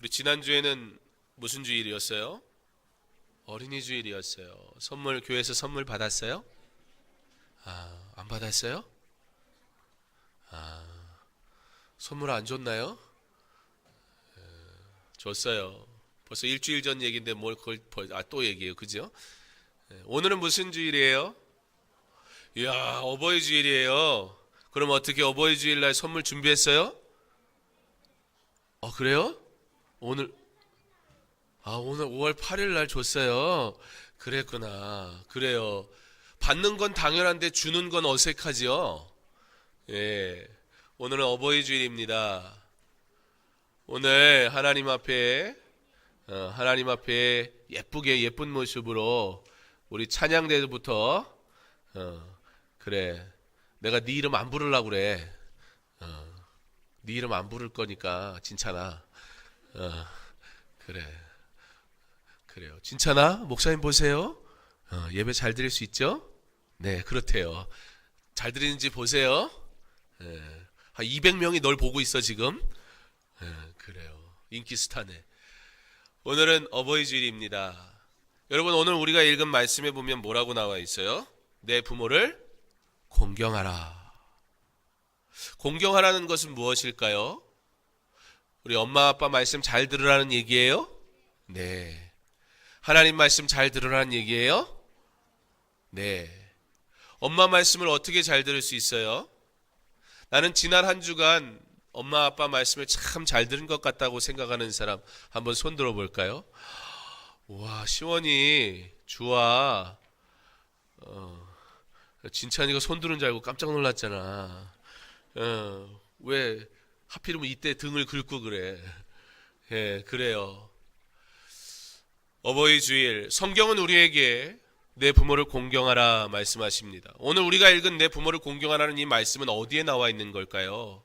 우리 지난주에는 무슨 주일이었어요? 어린이 주일이었어요. 교회에서 선물 받았어요? 안 받았어요? 선물 안 줬나요? 줬어요. 벌써 일주일 전 얘기인데 뭘 그걸 또 얘기해요. 그죠? 오늘은 무슨 주일이에요? 이야, 어버이 주일이에요. 그럼 어떻게 어버이 주일날 선물 준비했어요? 그래요? 오늘 오늘 5월 8일 날 줬어요. 그랬구나. 그래요. 받는 건 당연한데 주는 건 어색하지요. 예. 오늘은 어버이 주일입니다. 오늘 하나님 앞에 예쁘게 예쁜 모습으로 우리 찬양대부터 그래. 내가 네 이름 안 부르려고 그래. 네 이름 안 부를 거니까 진짜나. 그래. 그래요. 진짜나? 목사님 보세요. 예배 잘 드릴 수 있죠? 네, 그렇대요. 잘 드리는지 보세요. 한 200명이 널 보고 있어 지금. 그래요. 인기 스타네. 오늘은 어버이 주일입니다. 여러분, 오늘 우리가 읽은 말씀에 보면 뭐라고 나와 있어요? 내 부모를 공경하라. 공경하라는 것은 무엇일까요? 우리 엄마 아빠 말씀 잘 들으라는 얘기예요? 네. 하나님 말씀 잘 들으라는 얘기예요? 네. 엄마 말씀을 어떻게 잘 들을 수 있어요? 나는 지난 한 주간 엄마 아빠 말씀을 참 잘 들은 것 같다고 생각하는 사람 한번 손 들어볼까요? 와, 시원이 주아 진찬이가 손 들은 줄 알고 깜짝 놀랐잖아. 왜 하필이면 이때 등을 긁고 그래. 예, 그래요. 어버이 주일, 성경은 우리에게 내 부모를 공경하라 말씀하십니다. 오늘 우리가 읽은 내 부모를 공경하라는 이 말씀은 어디에 나와 있는 걸까요?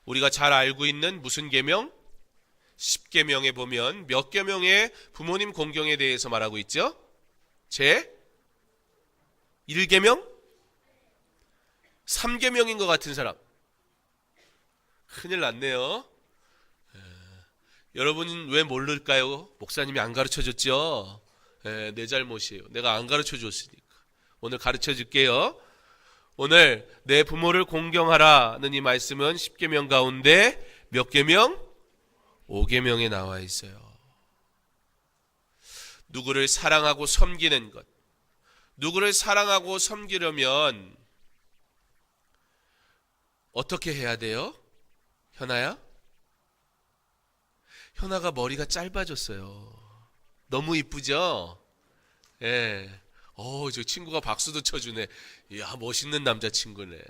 우리가 잘 알고 있는 무슨 계명? 10계명에 보면 몇 계명의 부모님 공경에 대해서 말하고 있죠? 제 1계명? 3계명인 것 같은 사람. 큰일 났네요. 여러분은 왜 모를까요? 목사님이 안 가르쳐 줬죠? 내 잘못이에요. 내가 안 가르쳐 줬으니까. 오늘 가르쳐 줄게요. 오늘 내 부모를 공경하라는 이 말씀은 10계명 가운데 몇 계명? 5계명에 나와 있어요. 누구를 사랑하고 섬기는 것. 누구를 사랑하고 섬기려면 어떻게 해야 돼요? 현아야? 현아가 머리가 짧아졌어요. 너무 이쁘죠? 예. 저 친구가 박수도 쳐주네. 이야, 멋있는 남자친구네.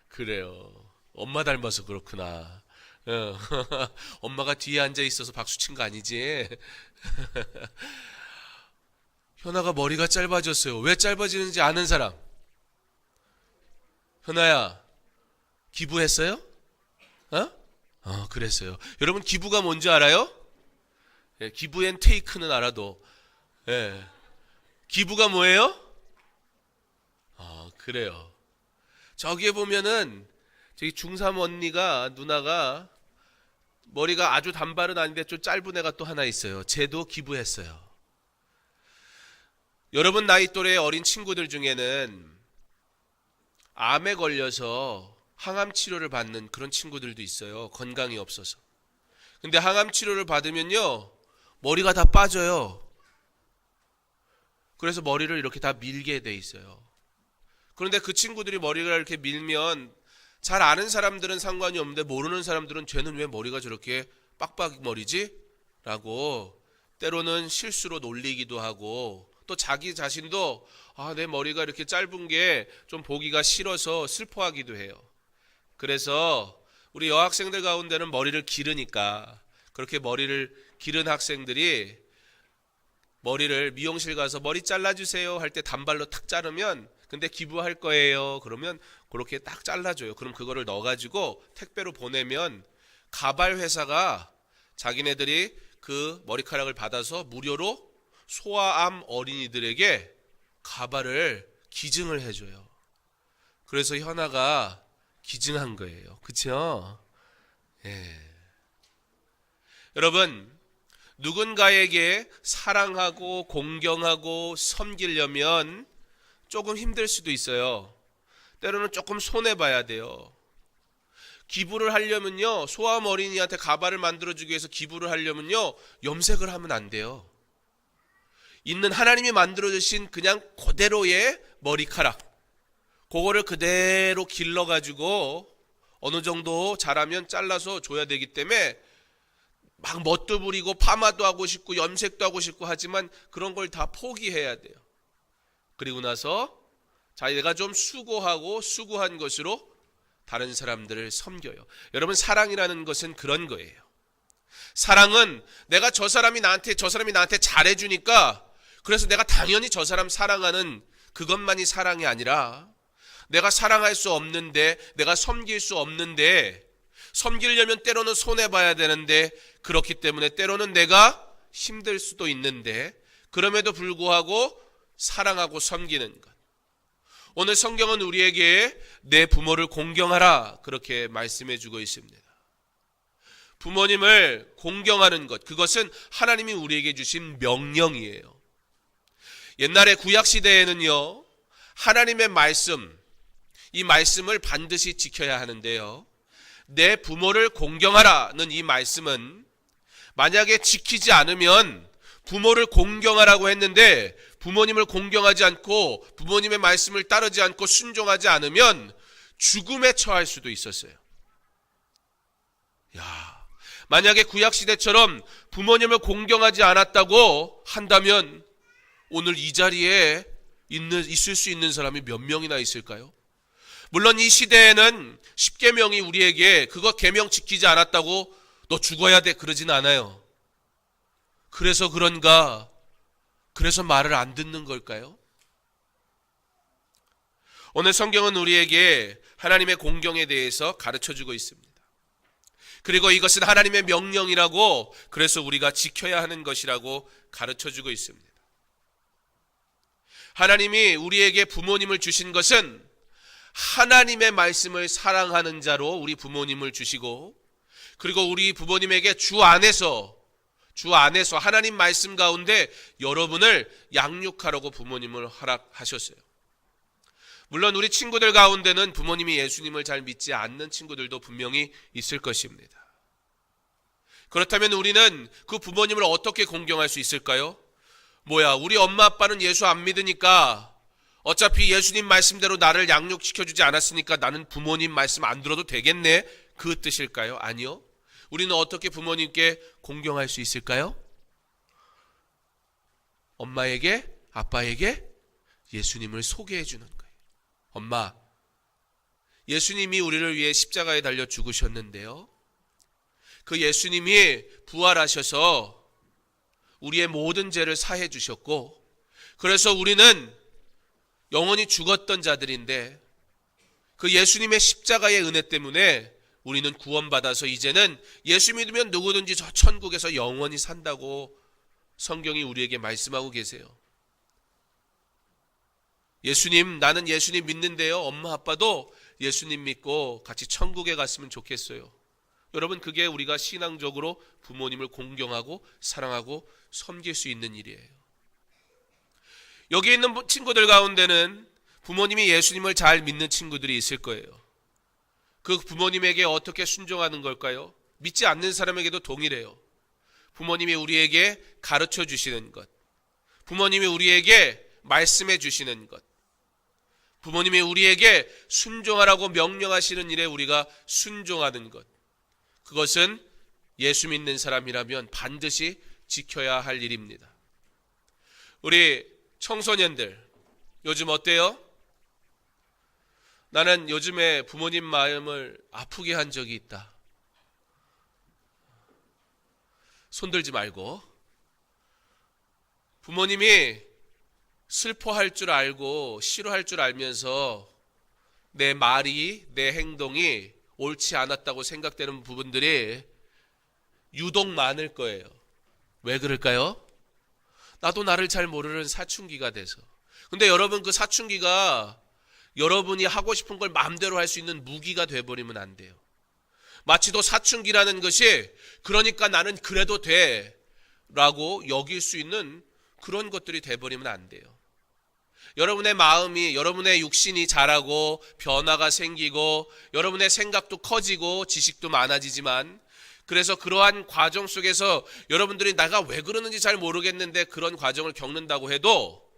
그래요. 엄마 닮아서 그렇구나. 엄마가 뒤에 앉아 있어서 박수 친 거 아니지? 현아가 머리가 짧아졌어요. 왜 짧아지는지 아는 사람? 현아야, 기부했어요? 그랬어요. 여러분, 기부가 뭔지 알아요? 기부 앤 테이크는 알아도, 기부가 뭐예요? 그래요. 저기에 보면은 저기 중3 누나가 머리가 아주 단발은 아닌데 좀 짧은 애가 또 하나 있어요. 쟤도 기부했어요. 여러분 나이 또래의 어린 친구들 중에는 암에 걸려서 항암 치료를 받는 그런 친구들도 있어요. 건강이 없어서. 근데 항암 치료를 받으면요, 머리가 다 빠져요. 그래서 머리를 이렇게 다 밀게 돼 있어요. 그런데 그 친구들이 머리가 이렇게 밀면 잘 아는 사람들은 상관이 없는데 모르는 사람들은 쟤는 왜 머리가 저렇게 빡빡 머리지? 라고 때로는 실수로 놀리기도 하고, 또 자기 자신도 내 머리가 이렇게 짧은 게 좀 보기가 싫어서 슬퍼하기도 해요. 그래서 우리 여학생들 가운데는 머리를 기르니까 그렇게 머리를 기른 학생들이 머리를 미용실 가서 머리 잘라주세요 할 때 단발로 탁 자르면, 근데 기부할 거예요 그러면 그렇게 딱 잘라줘요. 그럼 그거를 넣어가지고 택배로 보내면 가발 회사가 자기네들이 그 머리카락을 받아서 무료로 소아암 어린이들에게 가발을 기증을 해줘요. 그래서 현아가 기증한 거예요. 그쵸? 예. 여러분, 누군가에게 사랑하고 공경하고 섬기려면 조금 힘들 수도 있어요. 때로는 조금 손해봐야 돼요. 기부를 하려면요, 소아암 어린이한테 가발을 만들어주기 위해서 기부를 하려면요, 염색을 하면 안 돼요. 있는 하나님이 만들어주신 그냥 그대로의 머리카락, 그거를 그대로 길러가지고 어느 정도 자라면 잘라서 줘야 되기 때문에 막 멋도 부리고 파마도 하고 싶고 염색도 하고 싶고 하지만 그런 걸 다 포기해야 돼요. 그리고 나서 자기가 좀 수고하고 수고한 것으로 다른 사람들을 섬겨요. 여러분, 사랑이라는 것은 그런 거예요. 사랑은 내가 저 사람이 나한테 잘해주니까 그래서 내가 당연히 저 사람 사랑하는 그것만이 사랑이 아니라 내가 사랑할 수 없는데, 내가 섬길 수 없는데, 섬기려면 때로는 손해봐야 되는데, 그렇기 때문에 때로는 내가 힘들 수도 있는데, 그럼에도 불구하고 사랑하고 섬기는 것. 오늘 성경은 우리에게 내 부모를 공경하라 그렇게 말씀해 주고 있습니다. 부모님을 공경하는 것, 그것은 하나님이 우리에게 주신 명령이에요. 옛날에 구약시대에는요, 하나님의 말씀, 이 말씀을 반드시 지켜야 하는데요, 내 부모를 공경하라는 이 말씀은 만약에 지키지 않으면 부모를 공경하라고 했는데 부모님을 공경하지 않고 부모님의 말씀을 따르지 않고 순종하지 않으면 죽음에 처할 수도 있었어요. 만약에 구약시대처럼 부모님을 공경하지 않았다고 한다면 오늘 이 자리에 있을 수 있는 사람이 몇 명이나 있을까요? 물론 이 시대에는 십계명이 우리에게 그거 계명 지키지 않았다고 너 죽어야 돼 그러진 않아요. 그래서 그런가? 그래서 말을 안 듣는 걸까요? 오늘 성경은 우리에게 하나님의 공경에 대해서 가르쳐주고 있습니다. 그리고 이것은 하나님의 명령이라고, 그래서 우리가 지켜야 하는 것이라고 가르쳐주고 있습니다. 하나님이 우리에게 부모님을 주신 것은 하나님의 말씀을 사랑하는 자로 우리 부모님을 주시고, 그리고 우리 부모님에게 주 안에서 하나님 말씀 가운데 여러분을 양육하라고 부모님을 허락하셨어요. 물론 우리 친구들 가운데는 부모님이 예수님을 잘 믿지 않는 친구들도 분명히 있을 것입니다. 그렇다면 우리는 그 부모님을 어떻게 공경할 수 있을까요? 우리 엄마 아빠는 예수 안 믿으니까 어차피 예수님 말씀대로 나를 양육시켜주지 않았으니까 나는 부모님 말씀 안 들어도 되겠네, 그 뜻일까요? 아니요. 우리는 어떻게 부모님께 공경할 수 있을까요? 엄마에게, 아빠에게 예수님을 소개해 주는 거예요. 엄마, 예수님이 우리를 위해 십자가에 달려 죽으셨는데요, 그 예수님이 부활하셔서 우리의 모든 죄를 사해 주셨고, 그래서 우리는 영원히 죽었던 자들인데 그 예수님의 십자가의 은혜 때문에 우리는 구원받아서 이제는 예수 믿으면 누구든지 저 천국에서 영원히 산다고 성경이 우리에게 말씀하고 계세요. 나는 예수님 믿는데요, 엄마 아빠도 예수님 믿고 같이 천국에 갔으면 좋겠어요. 여러분, 그게 우리가 신앙적으로 부모님을 공경하고 사랑하고 섬길 수 있는 일이에요. 여기 있는 친구들 가운데는 부모님이 예수님을 잘 믿는 친구들이 있을 거예요. 그 부모님에게 어떻게 순종하는 걸까요? 믿지 않는 사람에게도 동일해요. 부모님이 우리에게 가르쳐 주시는 것, 부모님이 우리에게 말씀해 주시는 것, 부모님이 우리에게 순종하라고 명령하시는 일에 우리가 순종하는 것, 그것은 예수 믿는 사람이라면 반드시 지켜야 할 일입니다. 우리 청소년들 요즘 어때요? 나는 요즘에 부모님 마음을 아프게 한 적이 있다. 손들지 말고. 부모님이 슬퍼할 줄 알고 싫어할 줄 알면서 내 말이, 내 행동이 옳지 않았다고 생각되는 부분들이 유독 많을 거예요. 왜 그럴까요? 나도 나를 잘 모르는 사춘기가 돼서. 근데 여러분, 그 사춘기가 여러분이 하고 싶은 걸 마음대로 할 수 있는 무기가 돼버리면 안 돼요. 마치도 사춘기라는 것이 그러니까 나는 그래도 돼 라고 여길 수 있는 그런 것들이 돼버리면 안 돼요. 여러분의 마음이, 여러분의 육신이 자라고 변화가 생기고 여러분의 생각도 커지고 지식도 많아지지만, 그래서 그러한 과정 속에서 여러분들이 내가 왜 그러는지 잘 모르겠는데 그런 과정을 겪는다고 해도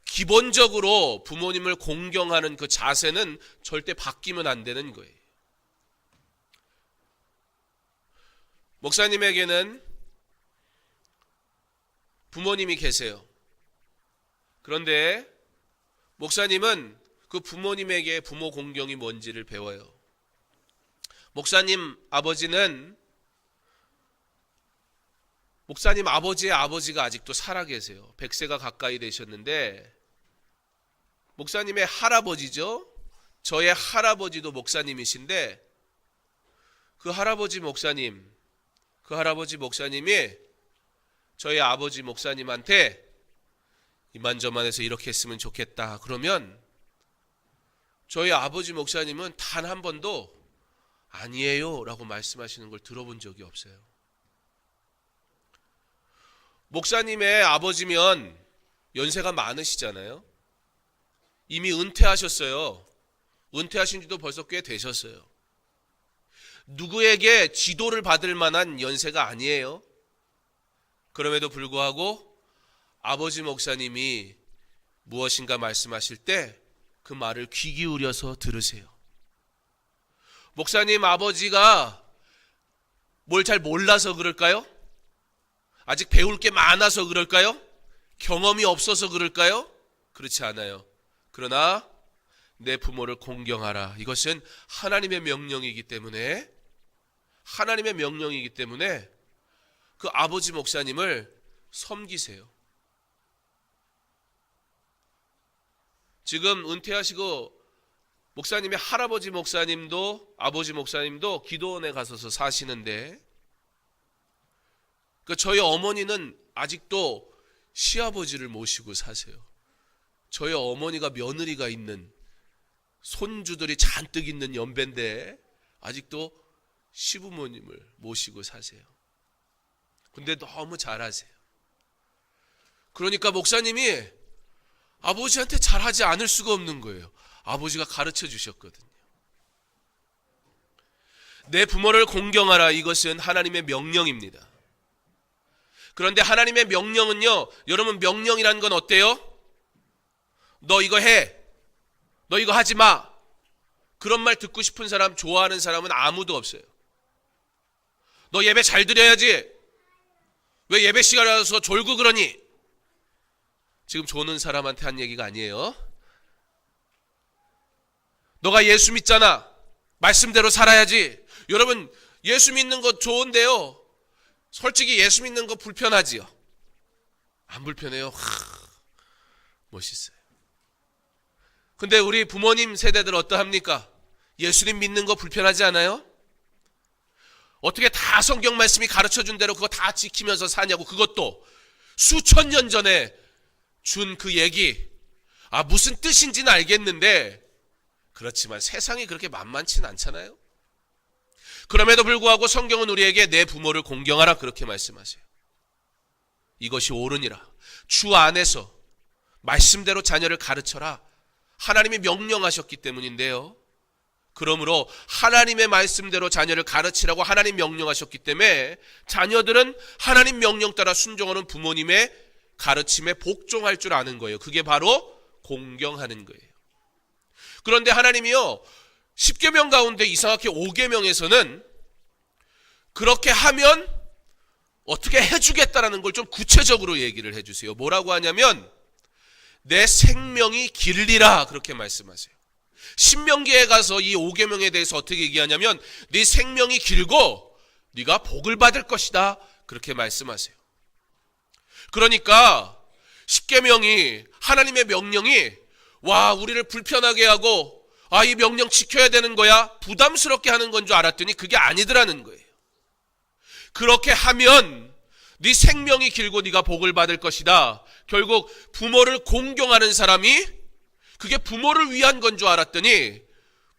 기본적으로 부모님을 공경하는 그 자세는 절대 바뀌면 안 되는 거예요. 목사님에게는 부모님이 계세요. 그런데 목사님은 그 부모님에게 부모 공경이 뭔지를 배워요. 목사님 아버지는 목사님 아버지의 아버지가 아직도 살아 계세요. 100세가 가까이 되셨는데 목사님의 할아버지죠. 저의 할아버지도 목사님이신데 그 할아버지 목사님이 저희 아버지 목사님한테 이만저만해서 이렇게 했으면 좋겠다 그러면 저희 아버지 목사님은 단 한 번도 아니에요 라고 말씀하시는 걸 들어본 적이 없어요. 목사님의 아버지면 연세가 많으시잖아요. 이미 은퇴하셨어요. 은퇴하신 지도 벌써 꽤 되셨어요. 누구에게 지도를 받을 만한 연세가 아니에요. 그럼에도 불구하고 아버지 목사님이 무엇인가 말씀하실 때 그 말을 귀 기울여서 들으세요. 목사님 아버지가 뭘 잘 몰라서 그럴까요? 아직 배울 게 많아서 그럴까요? 경험이 없어서 그럴까요? 그렇지 않아요. 그러나 내 부모를 공경하라. 이것은 하나님의 명령이기 때문에 그 아버지 목사님을 섬기세요. 지금 은퇴하시고 목사님의 할아버지 목사님도 아버지 목사님도 기도원에 가서서 사시는데 저희 어머니는 아직도 시아버지를 모시고 사세요. 저희 어머니가 며느리가 있는 손주들이 잔뜩 있는 연배인데 아직도 시부모님을 모시고 사세요. 근데 너무 잘하세요. 그러니까 목사님이 아버지한테 잘하지 않을 수가 없는 거예요. 아버지가 가르쳐 주셨거든요. 내 부모를 공경하라. 이것은 하나님의 명령입니다. 그런데 하나님의 명령은요, 여러분 명령이란 건 어때요? 너 이거 해. 너 이거 하지 마. 그런 말 듣고 싶은 사람, 좋아하는 사람은 아무도 없어요. 너 예배 잘 드려야지. 왜 예배 시간에 와서 졸고 그러니? 지금 조는 사람한테 한 얘기가 아니에요. 너가 예수 믿잖아. 말씀대로 살아야지. 여러분 예수 믿는 거 좋은데요. 솔직히 예수 믿는 거 불편하지요? 안 불편해요? 멋있어요. 근데 우리 부모님 세대들 어떠합니까? 예수님 믿는 거 불편하지 않아요? 어떻게 다 성경 말씀이 가르쳐준 대로 그거 다 지키면서 사냐고. 그것도 수천 년 전에 준 그 얘기, 무슨 뜻인지는 알겠는데 그렇지만 세상이 그렇게 만만치는 않잖아요. 그럼에도 불구하고 성경은 우리에게 내 부모를 공경하라 그렇게 말씀하세요. 이것이 옳으니라. 주 안에서 말씀대로 자녀를 가르쳐라. 하나님이 명령하셨기 때문인데요. 그러므로 하나님의 말씀대로 자녀를 가르치라고 하나님 명령하셨기 때문에 자녀들은 하나님 명령 따라 순종하는 부모님의 가르침에 복종할 줄 아는 거예요. 그게 바로 공경하는 거예요. 그런데 하나님이요, 10계명 가운데 이상하게 5계명에서는 그렇게 하면 어떻게 해주겠다라는 걸 좀 구체적으로 얘기를 해주세요. 뭐라고 하냐면 내 생명이 길리라 그렇게 말씀하세요. 신명기에 가서 이 5계명에 대해서 어떻게 얘기하냐면 네 생명이 길고 네가 복을 받을 것이다 그렇게 말씀하세요. 그러니까 10계명이 하나님의 명령이 우리를 불편하게 하고 이 명령 지켜야 되는 거야 부담스럽게 하는 건 줄 알았더니 그게 아니더라는 거예요. 그렇게 하면 네 생명이 길고 네가 복을 받을 것이다. 결국 부모를 공경하는 사람이 그게 부모를 위한 건 줄 알았더니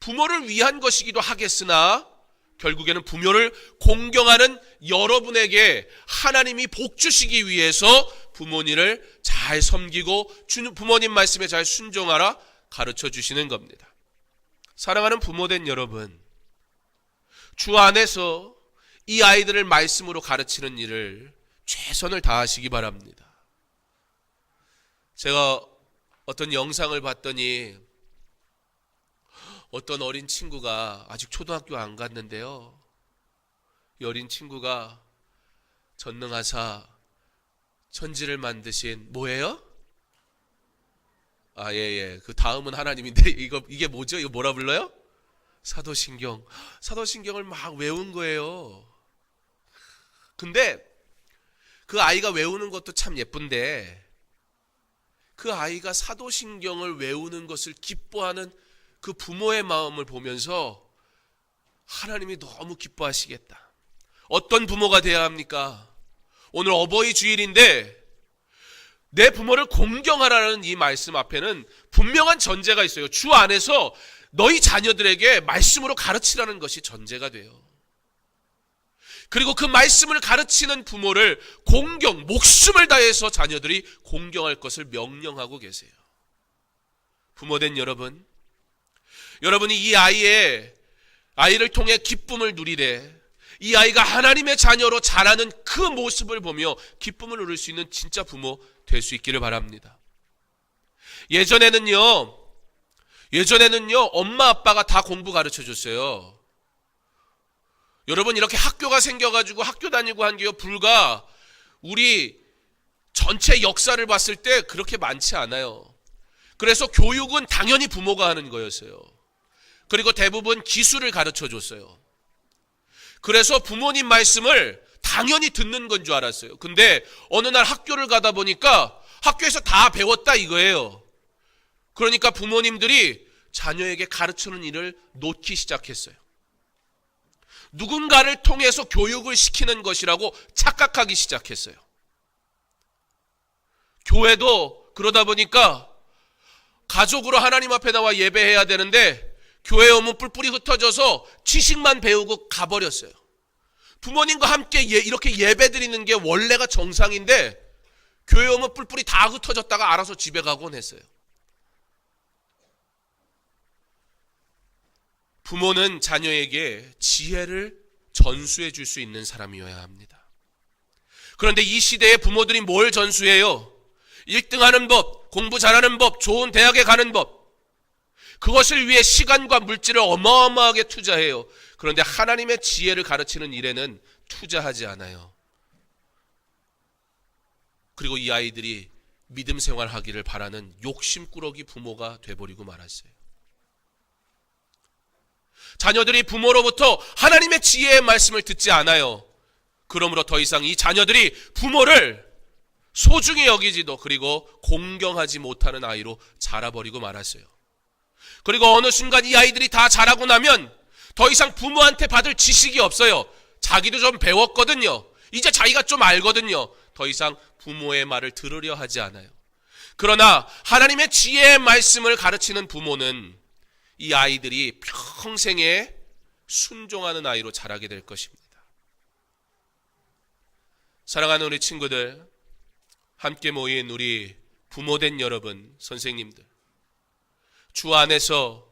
부모를 위한 것이기도 하겠으나 결국에는 부모를 공경하는 여러분에게 하나님이 복 주시기 위해서 부모님을 잘 섬기고 부모님 말씀에 잘 순종하라 가르쳐 주시는 겁니다. 사랑하는 부모된 여러분, 주 안에서 이 아이들을 말씀으로 가르치는 일을 최선을 다하시기 바랍니다. 제가 어떤 영상을 봤더니 어떤 어린 친구가 아직 초등학교 안 갔는데요, 이 어린 친구가 전능하사 천지를 만드신 뭐예요? 그 다음은 하나님인데 이게 뭐죠? 이거 뭐라 불러요? 사도신경. 사도신경을 막 외운 거예요. 근데 그 아이가 외우는 것도 참 예쁜데 그 아이가 사도신경을 외우는 것을 기뻐하는 그 부모의 마음을 보면서 하나님이 너무 기뻐하시겠다. 어떤 부모가 돼야 합니까? 오늘 어버이 주일인데 내 부모를 공경하라는 이 말씀 앞에는 분명한 전제가 있어요. 주 안에서 너희 자녀들에게 말씀으로 가르치라는 것이 전제가 돼요. 그리고 그 말씀을 가르치는 부모를 목숨을 다해서 자녀들이 공경할 것을 명령하고 계세요. 부모된 여러분, 여러분이 이 아이를 통해 기쁨을 누리되 이 아이가 하나님의 자녀로 자라는 그 모습을 보며 기쁨을 누릴 수 있는 진짜 부모 될 수 있기를 바랍니다. 예전에는요 엄마 아빠가 다 공부 가르쳐 줬어요. 여러분, 이렇게 학교가 생겨가지고 학교 다니고 한 게요 불과 우리 전체 역사를 봤을 때 그렇게 많지 않아요. 그래서 교육은 당연히 부모가 하는 거였어요. 그리고 대부분 기술을 가르쳐 줬어요. 그래서 부모님 말씀을 당연히 듣는 건 줄 알았어요. 근데 어느 날 학교를 가다 보니까 학교에서 다 배웠다 이거예요. 그러니까 부모님들이 자녀에게 가르치는 일을 놓기 시작했어요. 누군가를 통해서 교육을 시키는 것이라고 착각하기 시작했어요. 교회도 그러다 보니까 가족으로 하나님 앞에 나와 예배해야 되는데 교회 오면 뿔뿔이 흩어져서 지식만 배우고 가버렸어요. 부모님과 함께 이렇게 예배 드리는 게 원래가 정상인데 교회 오면 뿔뿔이 다 흩어졌다가 알아서 집에 가곤 했어요. 부모는 자녀에게 지혜를 전수해 줄 수 있는 사람이어야 합니다. 그런데 이 시대에 부모들이 뭘 전수해요? 1등하는 법, 공부 잘하는 법, 좋은 대학에 가는 법, 그것을 위해 시간과 물질을 어마어마하게 투자해요. 그런데 하나님의 지혜를 가르치는 일에는 투자하지 않아요. 그리고 이 아이들이 믿음 생활하기를 바라는 욕심꾸러기 부모가 돼버리고 말았어요. 자녀들이 부모로부터 하나님의 지혜의 말씀을 듣지 않아요. 그러므로 더 이상 이 자녀들이 부모를 소중히 여기지도 그리고 공경하지 못하는 아이로 자라버리고 말았어요. 그리고 어느 순간 이 아이들이 다 자라고 나면 더 이상 부모한테 받을 지식이 없어요. 자기도 좀 배웠거든요. 이제 자기가 좀 알거든요. 더 이상 부모의 말을 들으려 하지 않아요. 그러나 하나님의 지혜의 말씀을 가르치는 부모는 이 아이들이 평생에 순종하는 아이로 자라게 될 것입니다. 사랑하는 우리 친구들, 함께 모인 우리 부모된 여러분, 선생님들, 주 안에서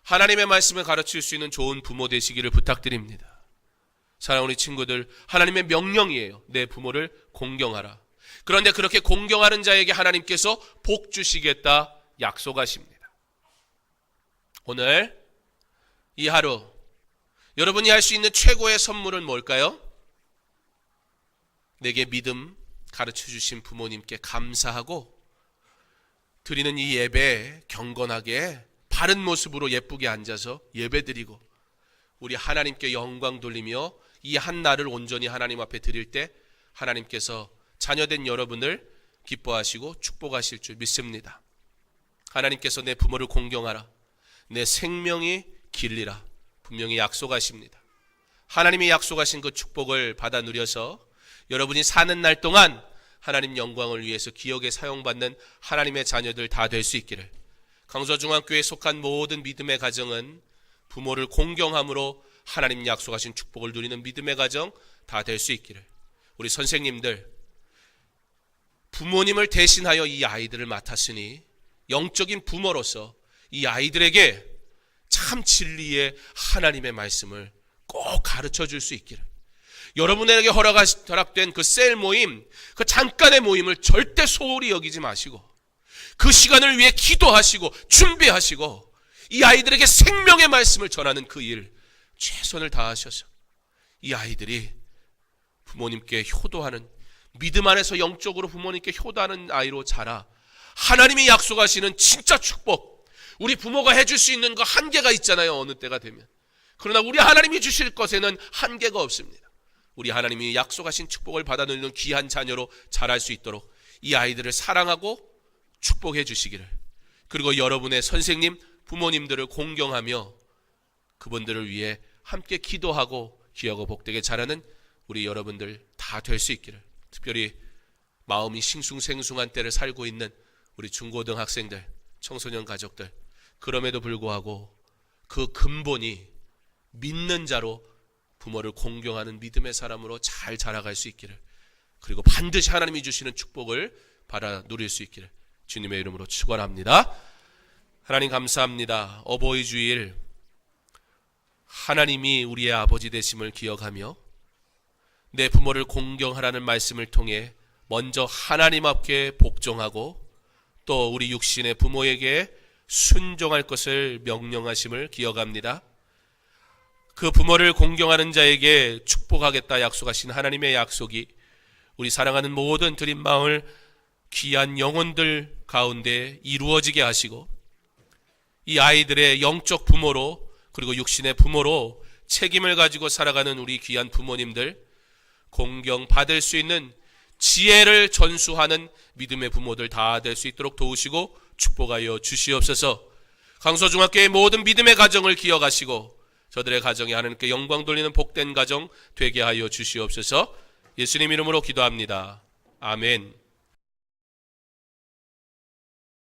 하나님의 말씀을 가르칠 수 있는 좋은 부모 되시기를 부탁드립니다. 사랑하는 우리 친구들, 하나님의 명령이에요. 내 부모를 공경하라. 그런데 그렇게 공경하는 자에게 하나님께서 복 주시겠다 약속하십니다. 오늘 이 하루 여러분이 할 수 있는 최고의 선물은 뭘까요? 내게 믿음 가르쳐 주신 부모님께 감사하고 드리는 이 예배에 경건하게 바른 모습으로 예쁘게 앉아서 예배드리고 우리 하나님께 영광 돌리며 이 한 날을 온전히 하나님 앞에 드릴 때 하나님께서 자녀된 여러분을 기뻐하시고 축복하실 줄 믿습니다. 하나님께서 내 부모를 공경하라. 내 생명이 길리라. 분명히 약속하십니다. 하나님이 약속하신 그 축복을 받아 누려서 여러분이 사는 날 동안 하나님 영광을 위해서 기억에 사용받는 하나님의 자녀들 다 될 수 있기를, 강서중앙교회에 속한 모든 믿음의 가정은 부모를 공경함으로 하나님 약속하신 축복을 누리는 믿음의 가정 다 될 수 있기를. 우리 선생님들, 부모님을 대신하여 이 아이들을 맡았으니 영적인 부모로서 이 아이들에게 참 진리의 하나님의 말씀을 꼭 가르쳐 줄 수 있기를. 여러분에게 허락된 그 셀 모임, 그 잠깐의 모임을 절대 소홀히 여기지 마시고 그 시간을 위해 기도하시고 준비하시고 이 아이들에게 생명의 말씀을 전하는 그 일 최선을 다하셔서 이 아이들이 부모님께 효도하는, 믿음 안에서 영적으로 부모님께 효도하는 아이로 자라 하나님이 약속하시는 진짜 축복, 우리 부모가 해줄 수 있는 거 한계가 있잖아요, 어느 때가 되면. 그러나 우리 하나님이 주실 것에는 한계가 없습니다. 우리 하나님이 약속하신 축복을 받아 누리는 귀한 자녀로 자랄 수 있도록 이 아이들을 사랑하고 축복해 주시기를, 그리고 여러분의 선생님, 부모님들을 공경하며 그분들을 위해 함께 기도하고 귀하고 복되게 자라는 우리 여러분들 다 될 수 있기를, 특별히 마음이 싱숭생숭한 때를 살고 있는 우리 중고등학생들, 청소년 가족들, 그럼에도 불구하고 그 근본이 믿는 자로 부모를 공경하는 믿음의 사람으로 잘 자라갈 수 있기를, 그리고 반드시 하나님이 주시는 축복을 받아 누릴 수 있기를 주님의 이름으로 축원합니다. 하나님 감사합니다. 어버이 주일 하나님이 우리의 아버지 되심을 기억하며 내 부모를 공경하라는 말씀을 통해 먼저 하나님 앞에 복종하고 또 우리 육신의 부모에게 순종할 것을 명령하심을 기억합니다. 그 부모를 공경하는 자에게 축복하겠다 약속하신 하나님의 약속이 우리 사랑하는 모든 드림마을 귀한 영혼들 가운데 이루어지게 하시고 이 아이들의 영적 부모로 그리고 육신의 부모로 책임을 가지고 살아가는 우리 귀한 부모님들 공경받을 수 있는 지혜를 전수하는 믿음의 부모들 다 될 수 있도록 도우시고 축복하여 주시옵소서. 강서중학교의 모든 믿음의 가정을 기억하시고 저들의 가정에 하나님께 영광 돌리는 복된 가정 되게 하여 주시옵소서. 예수님 이름으로 기도합니다. 아멘.